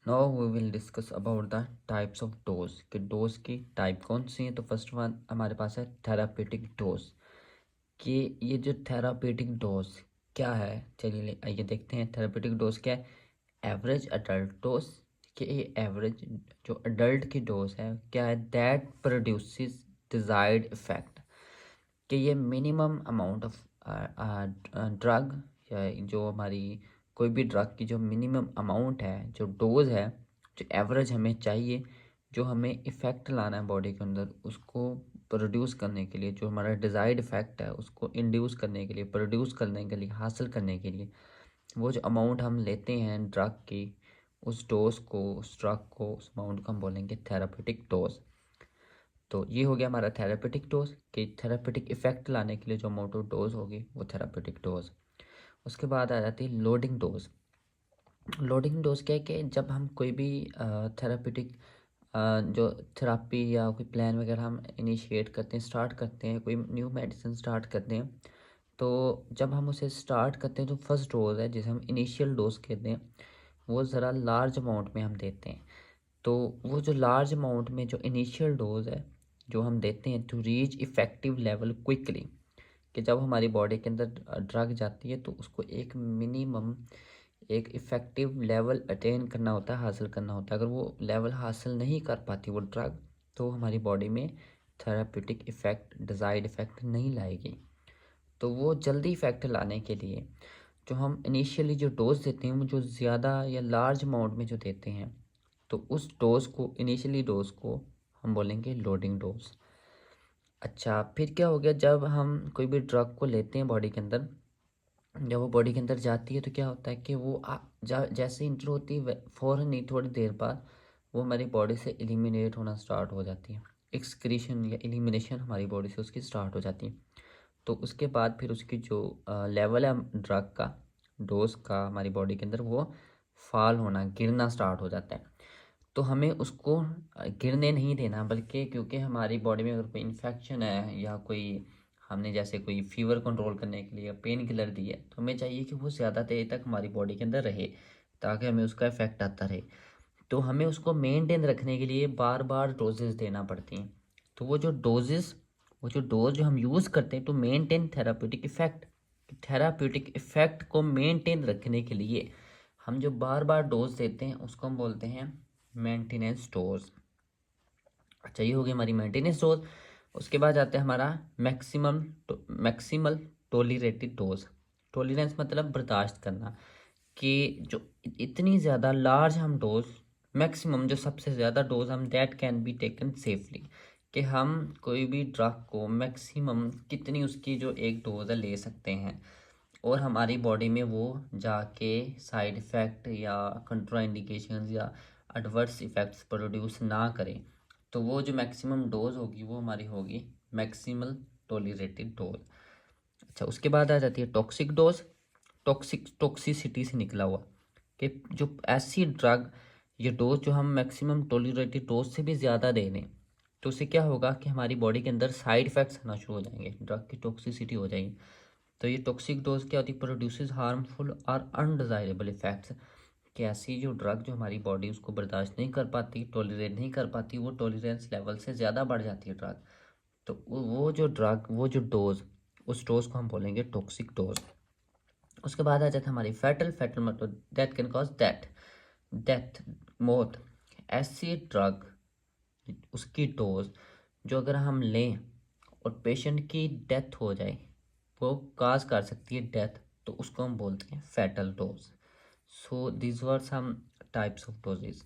Now we will discuss about the types of dose कि dose की type कौन सी है। तो फर्स्ट वन हमारे पास है थेरापेटिक डोज। कि ये जो थेरापेटिक डोज क्या है, चलिए आइए देखते हैं। थेरापेटिक डोज क्या है? Average adult dose. कि ये एवरेज जो अडल्ट की डोज है क्या है? That produces desired effect. कि ये मिनिमम अमाउंट ऑफ ड्रग या जो हमारी कोई भी ड्रग की जो मिनिमम अमाउंट है, जो डोज है, जो एवरेज हमें चाहिए, जो हमें इफ़ेक्ट लाना है बॉडी के अंदर, उसको प्रोड्यूस करने के लिए, जो हमारा डिज़ायर्ड इफ़ेक्ट है उसको इंड्यूस करने के लिए, प्रोड्यूस करने के लिए, हासिल करने के लिए, वो जो अमाउंट हम लेते हैं ड्रग की, उस डोज को, उस ड्रग को, उस अमाउंट को हम बोलेंगे थेरापेटिक डोज। तो ये हो गया हमारा थेरापेटिक डोज कि थेरापेटिक इफेक्ट लाने के लिए जो अमाउंट ऑफ डोज होगी वो थेरापेटिक डोज। उसके बाद आ जाती है लोडिंग डोज। लोडिंग डोज क्या है कि जब हम कोई भी थेरापेटिक जो थेरापी या कोई प्लान वगैरह हम इनिशिएट करते हैं, स्टार्ट करते हैं, कोई न्यू मेडिसिन स्टार्ट करते हैं, तो जब हम उसे स्टार्ट करते हैं तो फर्स्ट डोज है जिसे हम इनिशियल डोज कहते हैं, वो ज़रा लार्ज अमाउंट में हम देते हैं। तो वो जो लार्ज अमाउंट में जो इनिशियल डोज है जो हम देते हैं to reach effective level quickly, कि जब हमारी बॉडी के अंदर ड्रग जाती है तो उसको एक मिनिमम एक इफ़ेक्टिव लेवल अटेन करना होता है, हासिल करना होता है। अगर वो लेवल हासिल नहीं कर पाती वो ड्रग, तो हमारी बॉडी में थेराप्यूटिक इफ़ेक्ट, डिज़ायर्ड इफ़ेक्ट नहीं लाएगी। तो वो जल्दी इफ़ेक्ट लाने के लिए जो हम इनिशियली जो डोज देते हैं वो जो ज़्यादा या लार्ज अमाउंट में जो देते हैं, तो उस डोज को, इनिशियली डोज को हम बोलेंगे लोडिंग डोज। अच्छा, फिर क्या हो गया? जब हम कोई भी ड्रग को लेते हैं बॉडी के अंदर, जब वो बॉडी के अंदर जाती है तो क्या होता है कि वो जैसे इंटर होती है फ़ौरन नहीं, थोड़ी देर बाद वो हमारी बॉडी से एलिमिनेट होना स्टार्ट हो जाती है। एक्सक्रीशन या एलिमिनेशन हमारी बॉडी से उसकी स्टार्ट हो जाती है। तो उसके बाद फिर उसकी जो लेवल है ड्रग का, डोज का, हमारी बॉडी के अंदर वो फॉल होना, गिरना स्टार्ट हो जाता है। तो हमें उसको गिरने नहीं देना, बल्कि क्योंकि हमारी बॉडी में अगर कोई इन्फेक्शन है या कोई, हमने जैसे कोई फीवर कंट्रोल करने के लिए पेन किलर दी है, तो हमें चाहिए कि वो ज़्यादा देर तक हमारी बॉडी के अंदर रहे ताकि हमें उसका इफेक्ट आता रहे। तो हमें उसको मेंटेन रखने के लिए बार बार डोजेस देना पड़ती हैं। तो वो जो डोजेस, वो जो डोज जो हम यूज़ करते हैं to maintain therapeutic effect, therapeutic effect को मेंटेन रखने के लिए हम जो बार बार डोज देते हैं उसको हम बोलते हैं मेंटेनेंस डोज। अच्छा, ये हो गई हमारी मेंटेनेंस डोज। उसके बाद आता है हमारा मैक्सिमल टोलरेटेड डोज। टोलरेंस मतलब बर्दाश्त करना, कि जो इतनी ज़्यादा लार्ज हम डोज, मैक्सिमम जो सबसे ज़्यादा डोज हम that can be taken safely, कि हम कोई भी ड्रग को मैक्सिमम कितनी उसकी जो एक डोज है ले सकते हैं और हमारी बॉडी में वो जाके साइड इफ़ेक्ट या कंट्राइंडिकेशंस या एडवर्स इफ़ेक्ट्स प्रोड्यूस ना करें। तो वो जो मैक्सिमम डोज होगी वो हमारी होगी मैक्सिमल टॉलरेटेड डोज। अच्छा, उसके बाद आ जाती है टॉक्सिक डोज। टॉक्सिसिटी से निकला हुआ कि जो ऐसी ड्रग, ये डोज जो हम मैक्सिमम टॉलरेटेड डोज से भी ज़्यादा दे दें, तो उससे क्या होगा कि हमारी बॉडी के अंदर साइड इफ़ेक्ट्स आना शुरू हो जाएंगे, ड्रग की टॉक्सिसिटी हो जाएगी। तो ये टॉक्सिक डोज क्या होती है? प्रोड्यूसेस हार्मफुल और अनडिजायरेबल इफेक्ट्स, कि ऐसी जो ड्रग जो हमारी बॉडी उसको बर्दाश्त नहीं कर पाती, टॉलरेट नहीं कर पाती, वो टॉलरेंस लेवल से ज़्यादा बढ़ जाती है ड्रग। तो वो जो ड्रग, वो जो डोज, उस डोज को हम बोलेंगे टॉक्सिक डोज। उसके बाद आ जाता है हमारी फैटल। फैटल मतलब death can cause death, death, मौत। ऐसी ड्रग, उसकी डोज जो अगर हम लें और पेशेंट की डेथ हो जाए, वो काज कर सकती है डेथ, तो उसको हम बोलते हैं fatal dose. So these were some types of doses.